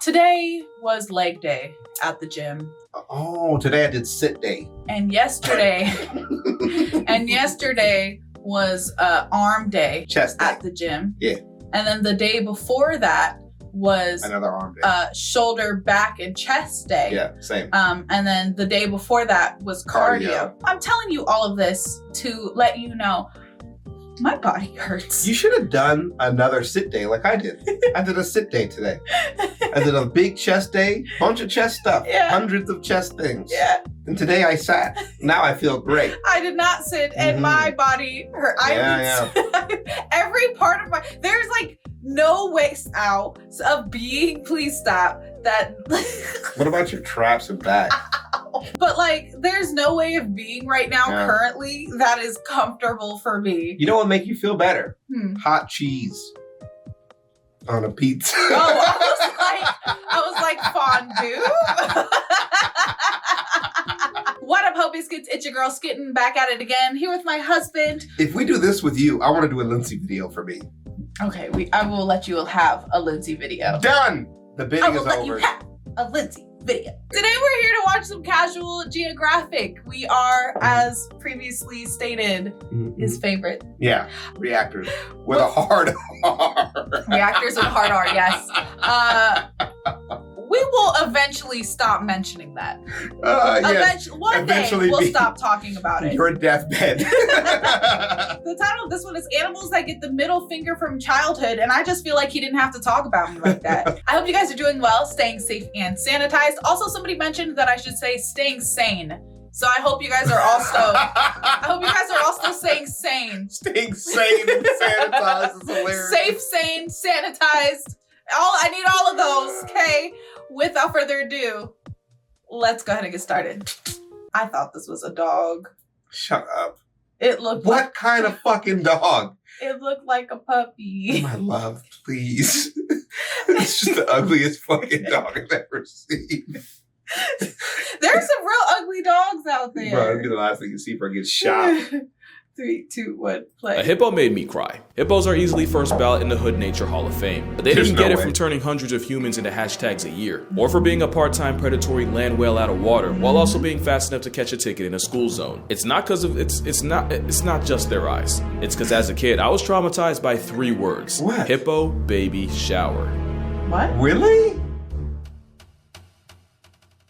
Today was leg day at the gym. Oh, today I did sit day. And yesterday, was arm day, chest day at the gym. Yeah. And then the day before that was another arm day. Shoulder, back, and chest day. Yeah, same. And then the day before that was cardio. I'm telling you all of this to let you know my body hurts. You should have done another sit day like I did. I did a sit day today. I did a big chest day, bunch of chest stuff, hundreds of chest things. Yeah. And today I sat. Now I feel great. I did not sit, and my body hurt. Every part of there's like no way out of being, please stop, that. What about your traps and back? But like, there's no way of being right now currently that is comfortable for me. You know what would make you feel better? Hot cheese on a pizza. Oh, I was like fondue. What up, Hope Biscuits? It's your girl Skitten, back at it again, here with my husband. If we do this with you, I want to do a Lindsay video for me. Okay, I will let you have a Lindsay video. Done! The bidding is over. I will let you have a Lindsay video. Today we're here to watch some casual Geographic. We are, as previously stated, his favorite. Yeah, reactors with a hard R. Reactors with hard R, yes. We will eventually stop mentioning that. One day we'll stop talking about it. Your deathbed. The title of this one is Animals That Get the Middle Finger from Childhood, and I just feel like he didn't have to talk about me like that. I hope you guys are doing well, staying safe and sanitized. Also, somebody mentioned that I should say staying sane. So I hope you guys are also staying sane. Staying sane and sanitized is hilarious. Safe, sane, sanitized. I need all of those, okay? Without further ado, let's go ahead and get started. I thought this was a dog. Shut up. It looked What kind of fucking dog? It looked like a puppy. My love, please. It's just the ugliest fucking dog I've ever seen. There's some real ugly dogs out there. Bro, it'll be the last thing you see before I get shot. 3, 2, 1, play. A hippo made me cry. Hippos are easily first ballot in the Hood Nature Hall of Fame, but they didn't get it from turning hundreds of humans into hashtags a year, or for being a part-time predatory land whale out of water, while also being fast enough to catch a ticket in a school zone. It's not because of it's not just their eyes. It's because as a kid, I was traumatized by 3 words. What? Hippo, baby, shower. What? Really?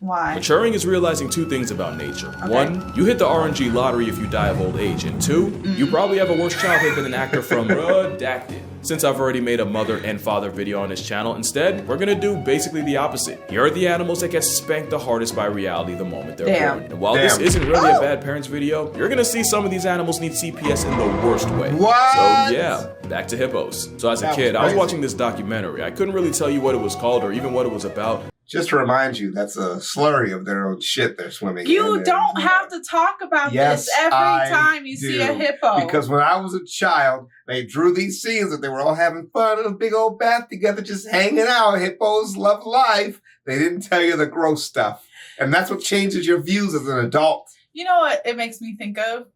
Why? Maturing is realizing 2 things about nature. Okay. 1, you hit the RNG lottery if you die of old age. And 2, you probably have a worse childhood than an actor from Redacted. Since I've already made a mother and father video on this channel, instead, we're gonna do basically the opposite. Here are the animals that get spanked the hardest by reality the moment they're born. And while this isn't really a bad parents video, you're gonna see some of these animals need CPS in the worst way. What? So yeah, back to hippos. So as a kid, I was watching this documentary. I couldn't really tell you what it was called or even what it was about. Just to remind you, that's a slurry of their own shit they're swimming in. You don't have to talk about this every time you see a hippo. Because when I was a child, they drew these scenes that they were all having fun in a big old bath together, just hanging out. Hippos love life. They didn't tell you the gross stuff. And that's what changes your views as an adult. You know what it makes me think of?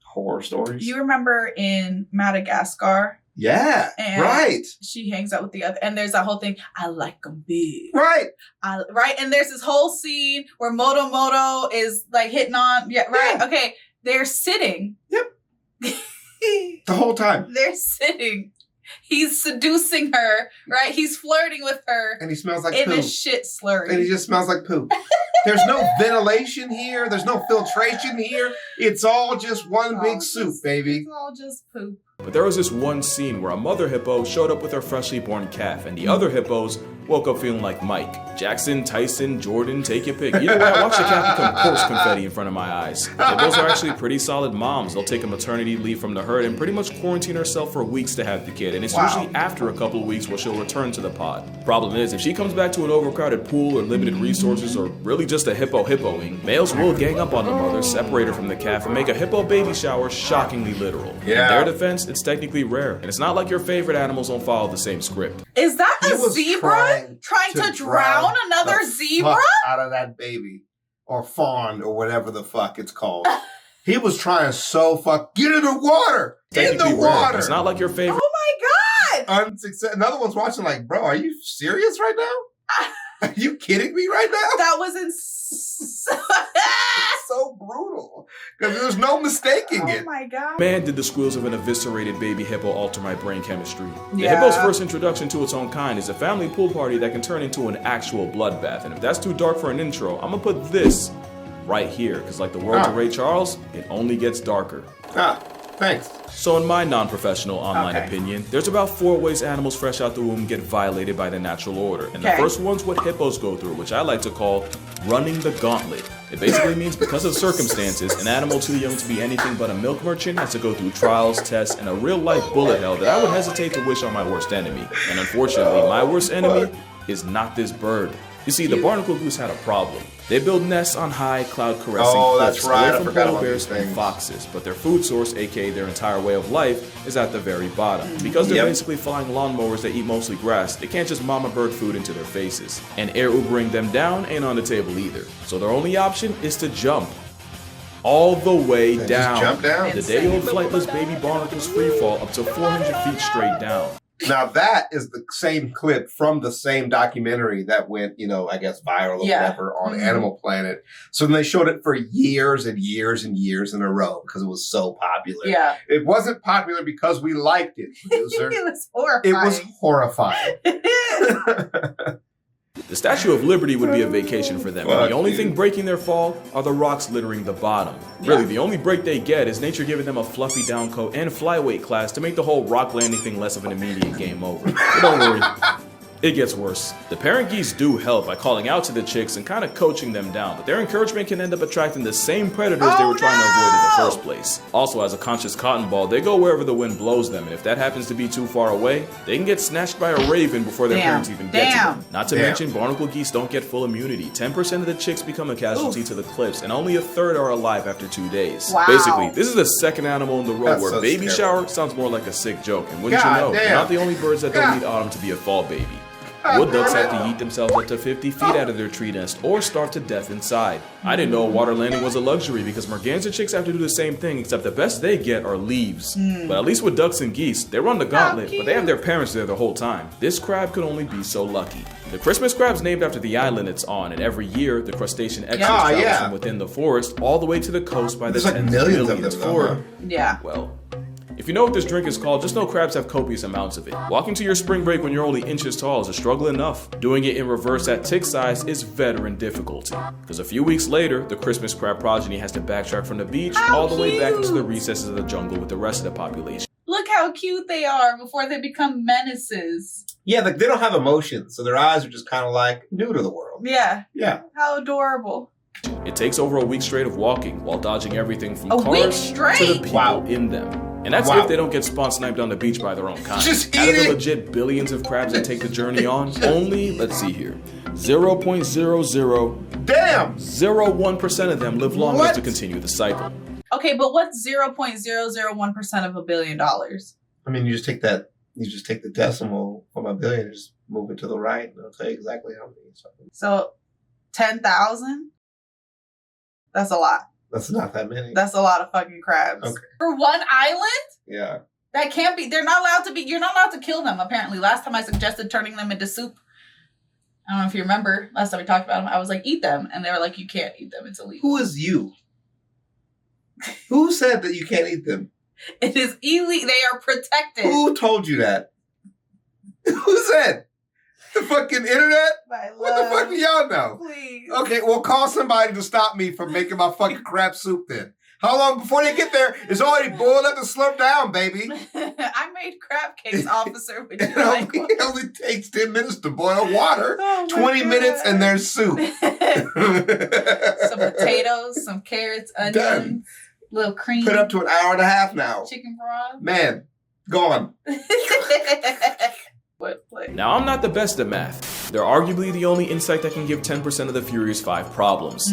Horror stories. You remember in Madagascar? Yeah, and right. She hangs out with the other, and there's that whole thing, I like them big. Right. Right, and there's this whole scene where Moto is like hitting on, okay, they're sitting. Yep. The whole time. They're sitting. He's seducing her, right? He's flirting with her. And he smells like in poop. a shit slurry. And he just smells like poop. There's no ventilation here. There's no filtration here. It's all just one big soup, baby. It's all just poop. But there was this one scene where a mother hippo showed up with her freshly born calf, and the other hippos woke up feeling like Mike. Jackson, Tyson, Jordan, take your pick. Either way, I watched the calf become coarse confetti in front of my eyes. Hippos are actually pretty solid moms. They'll take a maternity leave from the herd and pretty much quarantine herself for weeks to have the kid, and it's usually after a couple of weeks where she'll return to the pod. Problem is, if she comes back to an overcrowded pool or limited resources, or really just a hippoing, males will gang up on the mother, separate her from the calf, and make a hippo baby shower shockingly literal. Yeah. In their defense, it's technically rare, and it's not like your favorite animals don't follow the same script. Is that a zebra trying to drown another zebra? Out of that baby. Or fawn, or whatever the fuck it's called. He was trying get in the water! In the water! It's not like your favorite. Oh my god! Unsuccess. Another one's watching like, bro, are you serious right now? Are you kidding me right now? That was It's so brutal. Because there's no mistaking Oh it. my god. Man, did the squeals of an eviscerated baby hippo alter my brain chemistry. The Yeah. hippo's first introduction to its own kind is a family pool party that can turn into an actual bloodbath. And if that's too dark for an intro, I'm gonna put this right here. Because like the world of Ray Charles, it only gets darker. Ah, thanks. So in my non-professional online Okay. opinion, there's about 4 ways animals fresh out the womb get violated by the natural order. And the Okay. first one's what hippos go through, which I like to call running the gauntlet. It basically means because of circumstances, an animal too young to be anything but a milk merchant has to go through trials, tests, and a real-life bullet hell that I would hesitate to wish on my worst enemy. And unfortunately, my worst enemy is not this bird. You see, the barnacle goose had a problem. They build nests on high, cloud-caressing that's cliffs right. I away from forgot polar about bears these and things. foxes, but their food source, aka their entire way of life, is at the very bottom. Because they're Yep. basically flying lawnmowers that eat mostly grass, they can't just mama bird food into their faces. And air Ubering them down ain't on the table either. So their only option is to jump. All the way Just down. jump down. The day-old flightless baby barnacles freefall up to 400 feet straight down. Now that is the same clip from the same documentary that went, I guess viral or Yeah. whatever on Mhm. Animal Planet. So then they showed it for years and years and years in a row because it was so popular. Yeah. It wasn't popular because we liked it, producer. It was horrifying. It was horrifying. The Statue of Liberty would be a vacation for them, and Fuck the only you. thing breaking their fall are the rocks littering the bottom. Really, the only break they get is nature giving them a fluffy down coat and flyweight class to make the whole rock landing thing less of an immediate game over. But don't worry, it gets worse. The parent geese do help by calling out to the chicks and kind of coaching them down, but their encouragement can end up attracting the same predators they Oh, were trying to avoid in the no! first place. Also, as a conscious cotton ball, they go wherever the wind blows them, and if that happens to be too far away, they can get snatched by a raven before their Damn. parents even get to Damn. them. Not to Damn. mention, barnacle geese don't get full immunity. 10% of the chicks become a casualty to the cliffs, and only a third are alive after 2 days. Wow. Basically, this is the second animal in the row That's where so baby scary. shower sounds more like a sick joke. And wouldn't God you know, they're damn. not the only birds that don't God. need autumn to be a fall baby. God Wood ducks damn have to it. yeet themselves up to 50 feet out of their tree nest or starve to death inside. I didn't know water landing was a luxury because merganser chicks have to do the same thing, except the best they get are leaves. But at least with ducks and geese, they run the gauntlet, but they have their parents there the whole time. This crab could only be so lucky. The Christmas crab's named after the island it's on, and every year the crustacean exodus Ah, travels yeah. from within the forest all the way to the coast by the There's like tens millions of millions them, for, huh? Yeah. well, if you know what this drink is called, just know crabs have copious amounts of it. Walking to your spring break when you're only inches tall is a struggle enough. Doing it in reverse at tick size is veteran difficulty. Because a few weeks later, the Christmas crab progeny has to backtrack from the beach How all the way back into the cute. recesses of the jungle with the rest of the population. Look how cute they are before they become menaces. Yeah, like they don't have emotions, so their eyes are just kind of like new to the world. Yeah. Yeah. How adorable. It takes over a week straight of walking while dodging everything from A week cars to the straight? people Wow. in them. And that's Wow. if they don't get spawn sniped on the beach by their own kind. Just Out of eat the it. legit billions of crabs that take the journey on, only, let's see here, 0.0001% Damn. of them live long What? enough to continue the cycle. Okay, but what's 0.001% of $1 billion? I mean, you just take the decimal from a billion and just move it to the right, and it'll tell you exactly how many. So 10,000? That's a lot. That's not that many. That's a lot of fucking crabs. Okay. For one island? Yeah. That can't be. They're not allowed to be. You're not allowed to kill them, apparently. Last time I suggested turning them into soup. I don't know if you remember. Last time we talked about them, I was like, eat them. And they were like, you can't eat them. It's illegal. Who is you? Who said that you can't eat them? It is illegal. They are protected. Who told you that? Who said? The fucking internet? My What the love. fuck do y'all know? Please. Okay, well, call somebody to stop me from making my fucking crab soup then. How long before they get there? It's already boiled up and slurped down, baby. I made crab cakes, officer. Would you It like only, one? it only takes 10 minutes to boil water. Oh my 20 minutes God. and there's soup. Some potatoes, some carrots, onions, Done. little cream, Put up to an hour and a half now. chicken broth. Man, gone. What play? Now, I'm not the best at math. They're arguably the only insect that can give 10% of the Furious 5 problems.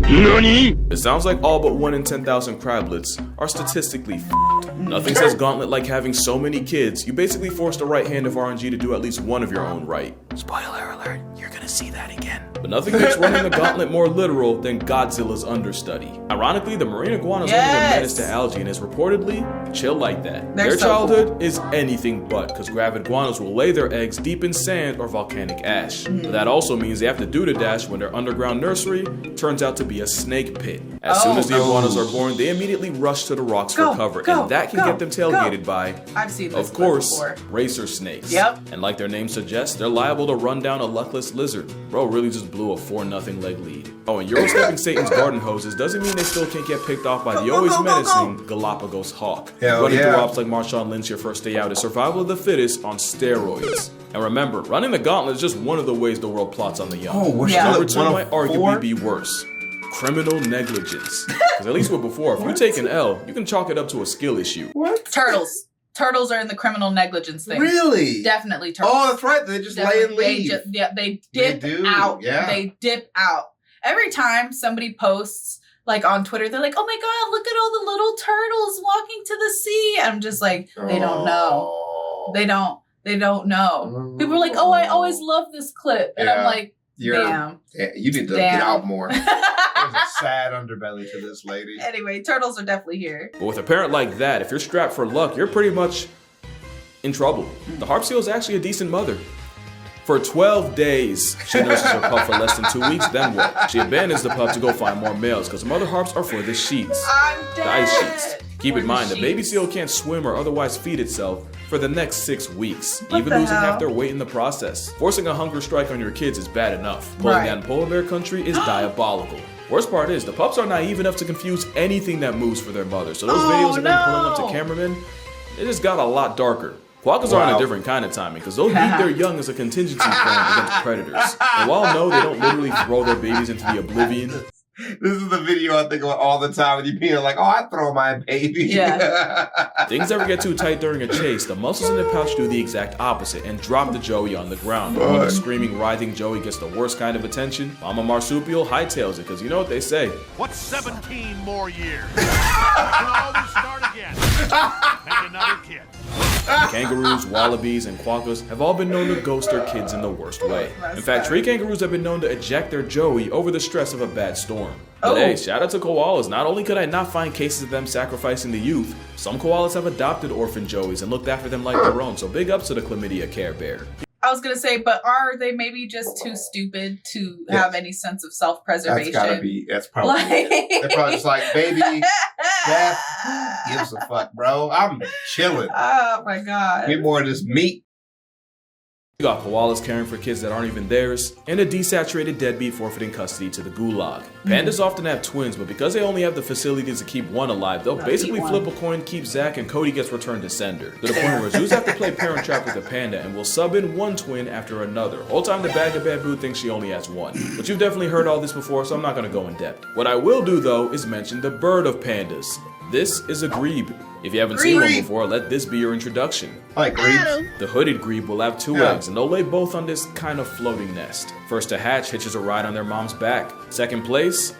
It sounds like all but 1 in 10,000 crablets are statistically f***ed. Nothing says gauntlet like having so many kids. You basically forced a right hand of RNG to do at least one of your own right. Spoiler alert, you're gonna see that again. But nothing makes running the gauntlet more literal than Godzilla's understudy. Ironically, the marine iguana is only a menace to algae and is reportedly chill like that. They're Their so childhood is anything but, because gravid guanos will lay their eggs deep in sand or volcanic ash. But that also means they have to do the dash when their underground nursery turns out to be a snake pit. As soon as the iguanas are born, they immediately rush to the rocks for cover, and that can get them tailgated by, I've seen this of course, before. racer snakes. Yep. And like their name suggests, they're liable to run down a luckless lizard. Bro really just blew a 4-0 leg lead. Oh, and Euro-stepping Satan's garden hoses doesn't mean they still can't get picked off by the always menacing Galapagos hawk. Running through ops like Marshawn Lynch your first day out is survival of the fittest on steroids. And remember, running the gauntlet is just one of the ways the world plots on the young. Oh, we're Number two still might arguably be worse. Criminal negligence. Because at least with before, if you take an L, you can chalk it up to a skill issue. What? Turtles. Turtles are in the criminal negligence thing. Really? Definitely turtles. Oh, that's right. They just lay and leave. They dip out. Yeah. They dip out. Every time somebody posts, like on Twitter, they're like, oh my God, look at all the little turtles walking to the sea. I'm just like, they don't know. They don't know. People are like, oh, I always love this clip. And I'm like, damn. You need to get out more. There's a sad underbelly to this lady. Anyway, turtles are definitely here. But with a parent like that, if you're strapped for luck, you're pretty much in trouble. The harp seal is actually a decent mother. For 12 days, she nurses her pup for less than 2 weeks, then what? She abandons the pup to go find more males, because mother harps are for the sheets. I'm dead. The ice sheets. Keep in mind, the baby seal can't swim or otherwise feed itself for the next 6 weeks, even losing half their weight in the process. Forcing a hunger strike on your kids is bad enough. Pulling down polar bear country is diabolical. Worst part is, the pups are naive enough to confuse anything that moves for their mother, so those videos of them pulling up to cameramen, it just got a lot darker. Quokkas are on a different kind of timing, because they'll leave their young as a contingency plan against predators. And while no, they don't literally throw their babies into the oblivion. This is the video I think about all the time, and you being like, oh, I throw my baby. Yeah. Things ever get too tight during a chase, the muscles in the pouch do the exact opposite and drop the joey on the ground. While the screaming, writhing joey gets the worst kind of attention, Mama Marsupial hightails it, because you know what they say. What's 17 more years? We can always start again. Make another kid. Kangaroos, wallabies, and quokkas have all been known to ghost their kids in the worst way. In fact, tree kangaroos have been known to eject their joey over the stress of a bad storm. But hey, shout out to koalas. Not only could I not find cases of them sacrificing the youth, some koalas have adopted orphan joeys and looked after them like their own, so big ups to the chlamydia care bear. I was gonna say, but are they maybe just too stupid to have any sense of self-preservation? That's gotta be. That's probably. They're probably just like, baby, death gives a fuck, bro. I'm chilling. Oh my God. Get more of this meat. You got koalas caring for kids that aren't even theirs, and a desaturated deadbeat forfeiting custody to the gulag. Pandas often have twins, but because they only have the facilities to keep one alive, they'll basically flip a coin, keep Zach, and Cody gets returned to sender. To the point where zoos have to play parent trap with the panda and will sub in one twin after another. Whole time the bag of bamboo thinks she only has one. But you've definitely heard all this before, so I'm not gonna go in depth. What I will do though is mention the bird of pandas. This is a grebe. If you haven't seen one before, let this be your introduction. I like grebes. The hooded grebe will have 2 eggs, and they'll lay both on this kind of floating nest. First to hatch hitches a ride on their mom's back. Second place,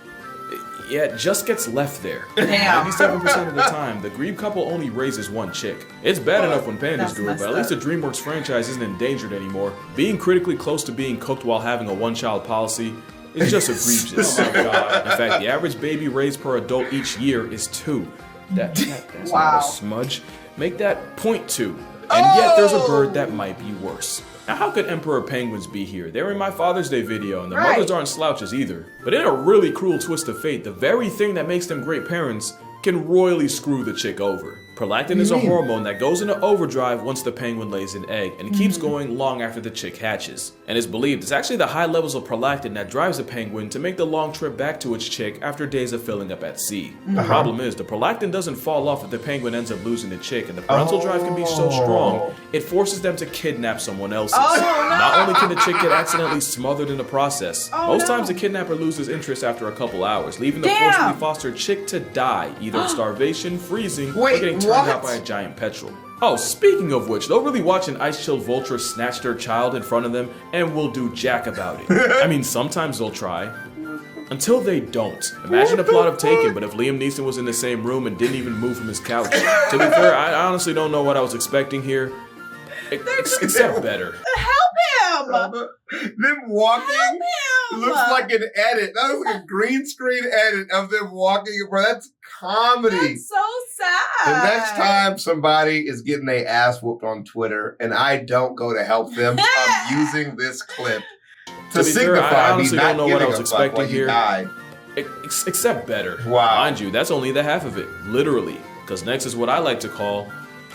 it just gets left there. Damn. 97% of the time, the grebe couple only raises one chick. It's bad enough when pandas do it, but at least the DreamWorks franchise isn't endangered anymore. Being critically close to being cooked while having a one-child policy is just egregious. Oh my God. In fact, the average baby raised per adult each year is 2. That's not a smudge. Make that 0.2. And yet there's a bird that might be worse. Now how could emperor penguins be here? They were in my Father's Day video, and their mothers aren't slouches either. But in a really cruel twist of fate, the very thing that makes them great parents can royally screw the chick over. Prolactin is a hormone that goes into overdrive once the penguin lays an egg, and it keeps going long after the chick hatches. And it's believed it's actually the high levels of prolactin that drives the penguin to make the long trip back to its chick after days of filling up at sea. The problem is, the prolactin doesn't fall off if the penguin ends up losing the chick, and the parental drive can be so strong, it forces them to kidnap someone else's. Not only can the chick get accidentally smothered in the process, most times the kidnapper loses interest after a couple hours, leaving the forcibly fostered chick to die, either of starvation, freezing, or getting turned out by a giant petrel. Oh, speaking of which, they'll really watch an ice-chilled vulture snatch their child in front of them and will do jack about it. I mean, sometimes they'll try. Until they don't. Imagine the plot of Taken, but if Liam Neeson was in the same room and didn't even move from his couch. To be fair, I honestly don't know what I was expecting here. Except better. Help him! Them walking. Help him! them. Looks like an edit. That looks like a green screen edit of them walking. Bro, that's comedy. That's so sad. The next time somebody is getting their ass whooped on Twitter and I don't go to help them, I'm using this clip to be fair, signify I me honestly not don't know what I giving was a fuck expecting when you here. died. Except better. Wow. Mind you, that's only the half of it. Literally. Because next is what I like to call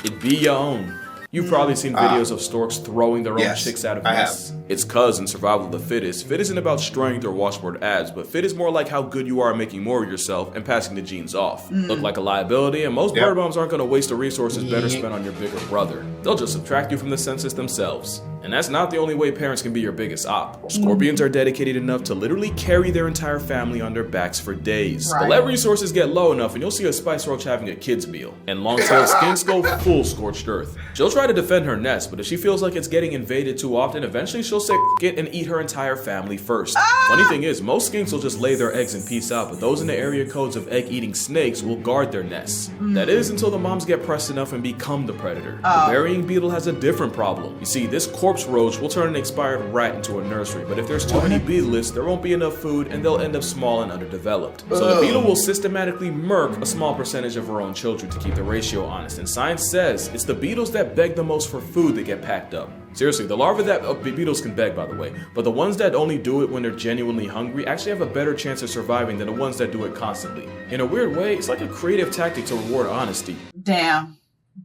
it be your own. You've probably seen videos of storks throwing their own chicks out of nests. It's cuz in survival of the fittest. Fit isn't about strength or washboard abs, but fit is more like how good you are at making more of yourself and passing the genes off. Look like a liability, and most bird moms aren't going to waste the resources better spent on your bigger brother. They'll just subtract you from the census themselves. And that's not the only way parents can be your biggest op. Scorpions are dedicated enough to literally carry their entire family on their backs for days. But let resources get low enough and you'll see a spice roach having a kid's meal. And long-tailed skinks go full scorched earth. She'll try to defend her nest, but if she feels like it's getting invaded too often, eventually she'll say "F it" and eat her entire family first. Funny thing is, most skinks will just lay their eggs and peace out, but those in the area codes of egg-eating snakes will guard their nests. That is until the moms get pressed enough and become the predator. The burying beetle has a different problem. You see, this corpse roach will turn an expired rat into a nursery, but if there's too many beetleists, there won't be enough food and they'll end up small and underdeveloped. So the beetle will systematically murk a small percentage of her own children to keep the ratio honest, and science says it's the beetles that beg the most for food that get packed up. Seriously, the larvae that beetles can beg, by the way, but the ones that only do it when they're genuinely hungry actually have a better chance of surviving than the ones that do it constantly. In a weird way, it's like a creative tactic to reward honesty. Damn.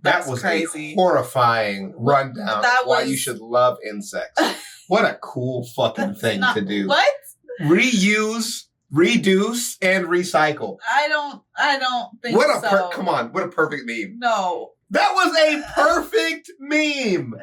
That was crazy. A horrifying rundown of why you should love insects. What a cool fucking thing to do. What? Reuse, reduce, and recycle. I don't think so. Come on, what a perfect meme. No. That was a perfect meme.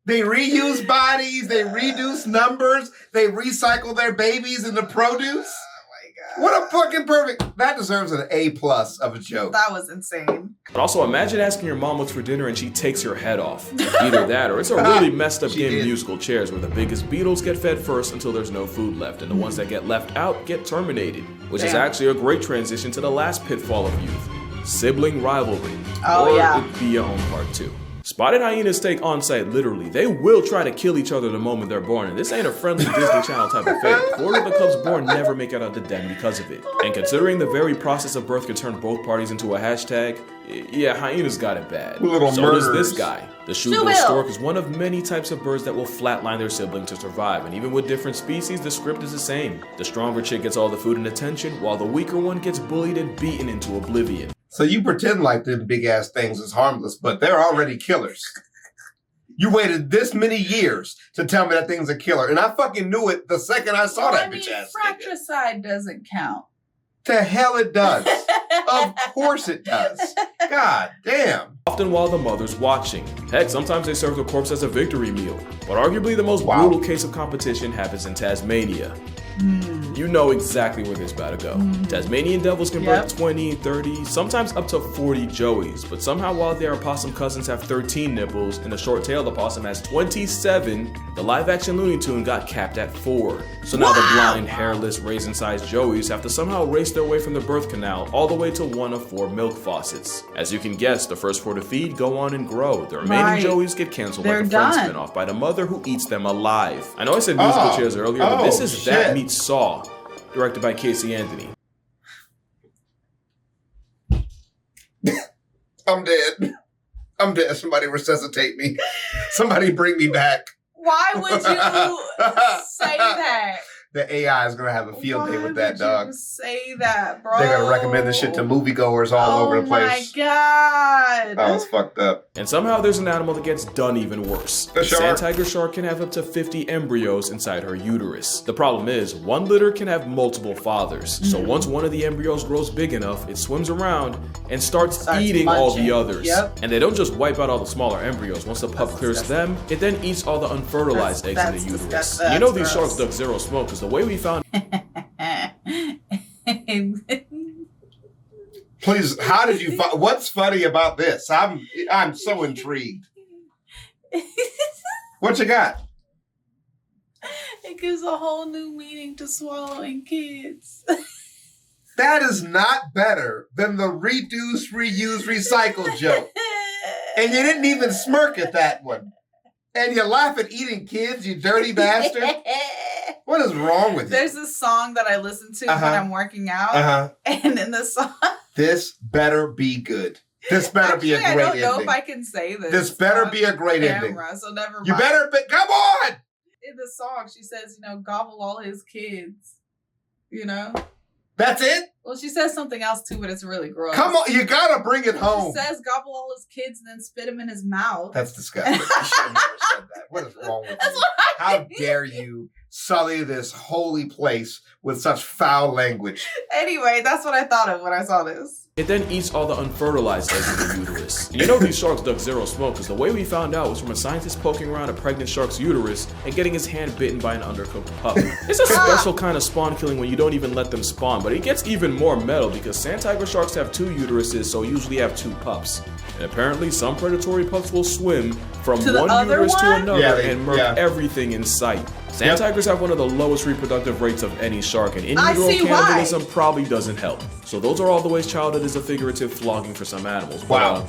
They reuse bodies, they reduce numbers, they recycle their babies into produce. Oh my God. What a fucking perfect. That deserves an A+ of a joke. That was insane. But also imagine asking your mom what's for dinner and she takes your head off. Either that or it's a really messed up game of musical chairs where the biggest beetles get fed first until there's no food left, and the ones that get left out get terminated. Which is actually a great transition to the last pitfall of youth. Sibling rivalry. Or it be your own part 2. Spotted hyenas take on-site literally. They will try to kill each other the moment they're born, and this ain't a friendly Disney Channel type of fate. 4 of the cubs born never make it out of the den because of it. And considering the very process of birth can turn both parties into a hashtag, yeah, hyenas got it bad. So does this guy. The shoebill stork is one of many types of birds that will flatline their sibling to survive, and even with different species, the script is the same. The stronger chick gets all the food and attention, while the weaker one gets bullied and beaten into oblivion. So you pretend like them big ass things is harmless, but they're already killers. You waited this many years to tell me that thing's a killer, and I fucking knew it the second I saw that bitch ass. Fratricide doesn't count. The hell it does. Of course it does. God damn. Often while the mother's watching. Heck, sometimes they serve the corpse as a victory meal. But arguably the most brutal case of competition happens in Tasmania. You know exactly where this is about to go. Tasmanian devils can birth 20, 30, sometimes up to 40 joeys, but somehow while their opossum cousins have 13 nipples and the short-tailed opossum has 27, the live-action Looney Tune got capped at 4. So now the blind, hairless, raisin-sized joeys have to somehow race their way from the birth canal all the way to one of 4 milk faucets. As you can guess, the first 4 to feed go on and grow. The remaining joeys get canceled like a Friends spinoff by the mother who eats them alive. I know I said musical chairs earlier, but this is That Meets Saw, directed by Casey Anthony. I'm dead. I'm dead. Somebody resuscitate me. Somebody bring me back. Why would you say that? The AI is going to have a field day with that, dog. Say that, bro. They're going to recommend this shit to moviegoers all over the place. Oh my God. That was fucked up. And somehow there's an animal that gets done even worse. The shark. Sand tiger shark can have up to 50 embryos inside her uterus. The problem is, one litter can have multiple fathers. So once one of the embryos grows big enough, it swims around and starts eating all the others. And they don't just wipe out all the smaller embryos. Once the pup clears them, it then eats all the unfertilized eggs in the uterus. You know these sharks duck zero smoke because the way we found Please, how did you what's funny about this? I'm so intrigued. What you got? It gives a whole new meaning to swallowing kids. That is not better than the reduce, reuse, recycle joke. And you didn't even smirk at that one. And you laugh at eating kids, you dirty bastard. What is wrong with you? There's this song that I listen to when I'm working out. And in the song... This better be good. This better be a great ending. I don't know if I can say this. This better be a great ending. So never mind. You better be... Come on! In the song, she says, gobble all his kids. That's it? Well, she says something else too, but it's really gross. Come on, you gotta bring it home. She says gobble all his kids and then spit him in his mouth. That's disgusting. You should have never said that. What is wrong with you? How dare you sully this holy place with such foul language? Anyway, that's what I thought of when I saw this. It then eats all the unfertilized eggs in the uterus. And these sharks duck zero smoke because the way we found out was from a scientist poking around a pregnant shark's uterus and getting his hand bitten by an undercooked pup. It's a special kind of spawn killing when you don't even let them spawn, but it gets even more metal because sand tiger sharks have 2 uteruses, so usually have 2 pups. And apparently some predatory pups will swim from one uterus to another and murk everything in sight. Sand tigers have one of the lowest reproductive rates of any shark, and in utero cannibalism probably doesn't help. So those are all the ways childhood is a figurative flogging for some animals. Wow.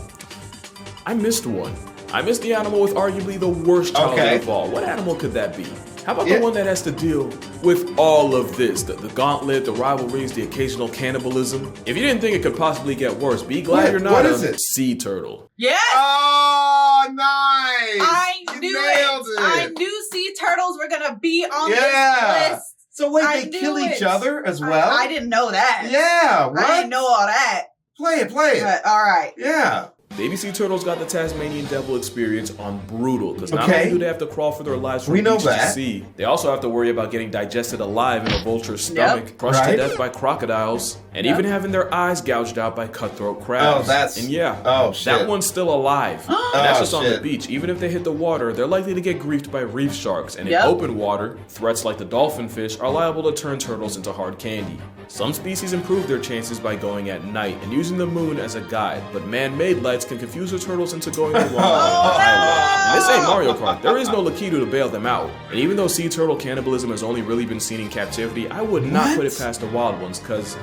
I missed one. I missed the animal with arguably the worst childhood of all. What animal could that be? How about the one that has to deal with all of this? The gauntlet, the rivalries, the occasional cannibalism. If you didn't think it could possibly get worse, be glad you're not what is a it? sea turtle. Yes! Oh, nice! I knew it! I knew sea turtles were gonna be on this list. So wait, they kill each other as well? I didn't know that. Yeah, what? I didn't know all that. Play it. But, all right. Yeah. Baby sea turtles got the Tasmanian devil experience on brutal, because not only do they have to crawl for their lives from beach to sea, they also have to worry about getting digested alive in a vulture's stomach, crushed to death by crocodiles, and even having their eyes gouged out by cutthroat crabs. That one's still alive. And that's just on the beach. Even if they hit the water, they're likely to get griefed by reef sharks, and in open water, threats like the dolphin fish are liable to turn turtles into hard candy. Some species improve their chances by going at night and using the moon as a guide, but man-made lights can confuse the turtles into going the wrong way on the highway. And this ain't Mario Kart. There is no Lakitu to bail them out. And even though sea turtle cannibalism has only really been seen in captivity, I would not put it past the wild ones, because,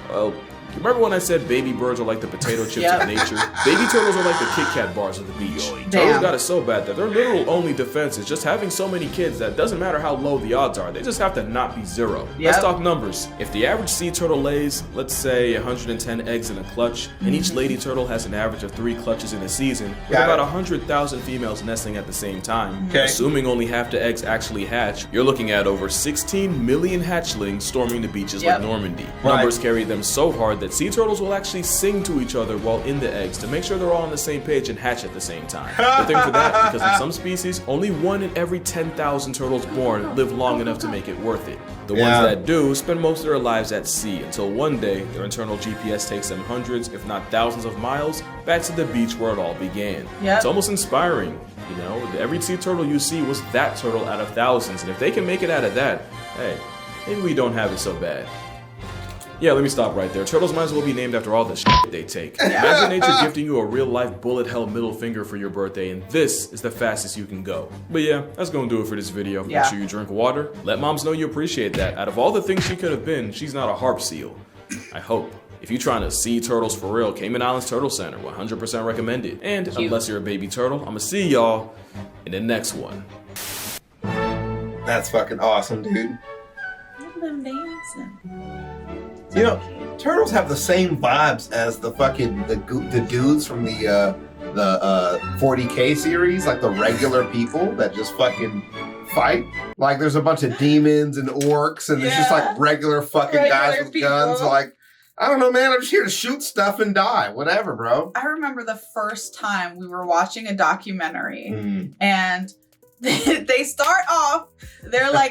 well, remember when I said baby birds are like the potato chips of nature? Baby turtles are like the Kit Kat bars of the beach. Turtles got it so bad that their literal only defense is just having so many kids that it doesn't matter how low the odds are. They just have to not be 0. Let's talk numbers. If the average sea turtle lays, let's say, 110 eggs in a clutch, and each lady turtle has an average of 3 clutches in a season, with about 100,000 females nesting at the same time, assuming only half the eggs actually hatch, you're looking at over 16 million hatchlings storming the beaches like Normandy. Numbers carry them so hard that sea turtles will actually sing to each other while in the eggs to make sure they're all on the same page and hatch at the same time. The thing for that, because in some species, only 1 in every 10,000 turtles born live long enough to make it worth it. The ones that do spend most of their lives at sea until one day their internal GPS takes them hundreds, if not thousands of miles back to the beach where it all began. It's almost inspiring. Every sea turtle you see was that turtle out of thousands, and if they can make it out of that, hey, maybe we don't have it so bad. Yeah, let me stop right there. Turtles might as well be named after all the shit they take. Imagine nature gifting you a real-life bullet-held middle finger for your birthday, and this is the fastest you can go. But yeah, that's gonna do it for this video. Make sure you drink water. Let moms know you appreciate that. Out of all the things she could have been, she's not a harp seal. I hope. If you're trying to see turtles for real, Cayman Islands Turtle Center, 100% recommended. And unless you're a baby turtle, I'ma see y'all in the next one. That's fucking awesome, dude. Look at them dancing. Turtles have the same vibes as the fucking the dudes from the 40K series, like the regular people that just fucking fight. Like there's a bunch of demons and orcs, and there's just like regular fucking guys with guns. Like, I don't know, man. I'm just here to shoot stuff and die. Whatever, bro. I remember the first time we were watching a documentary, and they start off, they're like,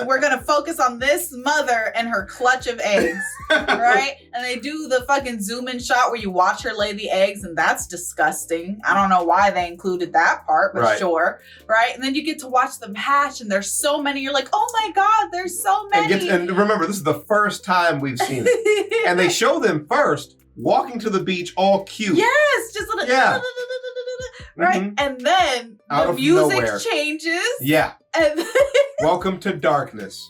we're gonna focus on this mother and her clutch of eggs, right? And they do the fucking zoom in shot where you watch her lay the eggs, and that's disgusting. I don't know why they included that part, but sure, right? And then you get to watch them hatch, and there's so many. You're like, oh my God, there's so many. And remember, this is the first time we've seen it. And they show them first walking to the beach all cute. Yes, just right? And then the music changes. Yeah. And then welcome to darkness.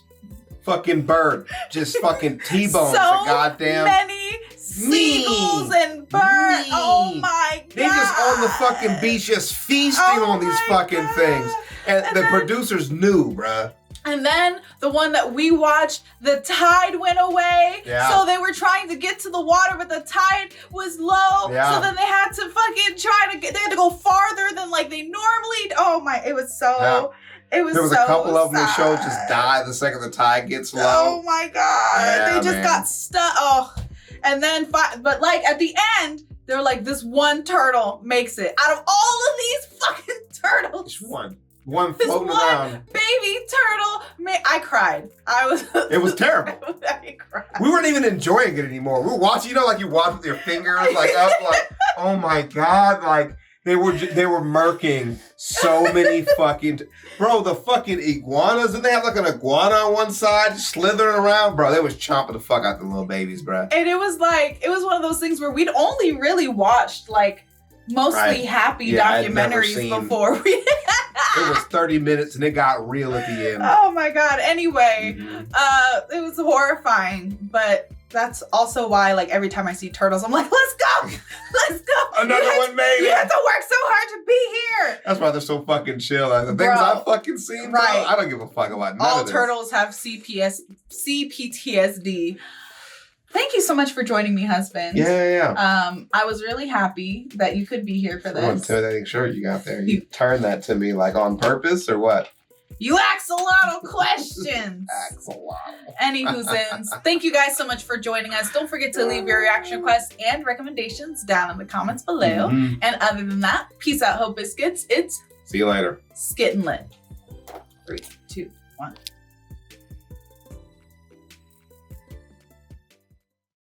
Fucking bird just fucking T-bones the goddamn many seagulls and birds. Oh my God. They just on the fucking beach just feasting on these fucking things. And the producers knew, bruh. And then the one that we watched, the tide went away. Yeah. So they were trying to get to the water, but the tide was low. Yeah. So then they had to fucking they had to go farther than like they normally. Oh my, it was so, it was There was so a couple of them that showed just sad. die the second the tide gets low. Oh my God. Yeah, they just man. got stuck. Oh, and then, but like at the end, they're like, this one turtle makes it. Out of all of these fucking turtles. Just one This floating one around. baby turtle. I cried. It was terrible. I cried. We weren't even enjoying it anymore. We were watching, like you watch with your fingers, like up, like, oh my God, like they were murking so many fucking, bro, the fucking iguanas, didn't they have like an iguana on one side slithering around? Bro, they was chomping the fuck out the little babies, bro. And it was one of those things where we'd only really watched like mostly Right. happy Yeah, I'd never documentaries seen- before we. It was 30 minutes and it got real at the end. Oh my God. Anyway, Mhm. it was horrifying, but that's also why, like, every time I see turtles, I'm like, let's go, let's go. Another one made You it. have to work so hard to be here. That's why they're so fucking chill. Like, the things Bro. I've fucking seen, bro, Right. I don't give a fuck about none All of this. turtles have CPTSD. Thank you so much for joining me, husband. Yeah. I was really happy that you could be here for I want this. to tell that shirt you got there. You turned that to me like on purpose or what? You asked a lot of questions. Axolotl. Anywhoozins, thank you guys so much for joining us. Don't forget to leave your reaction requests and recommendations down in the comments below. Mhm. And other than that, peace out, Hope Biscuits. It's See you later. Skittin' Lit. 3, 2, 1.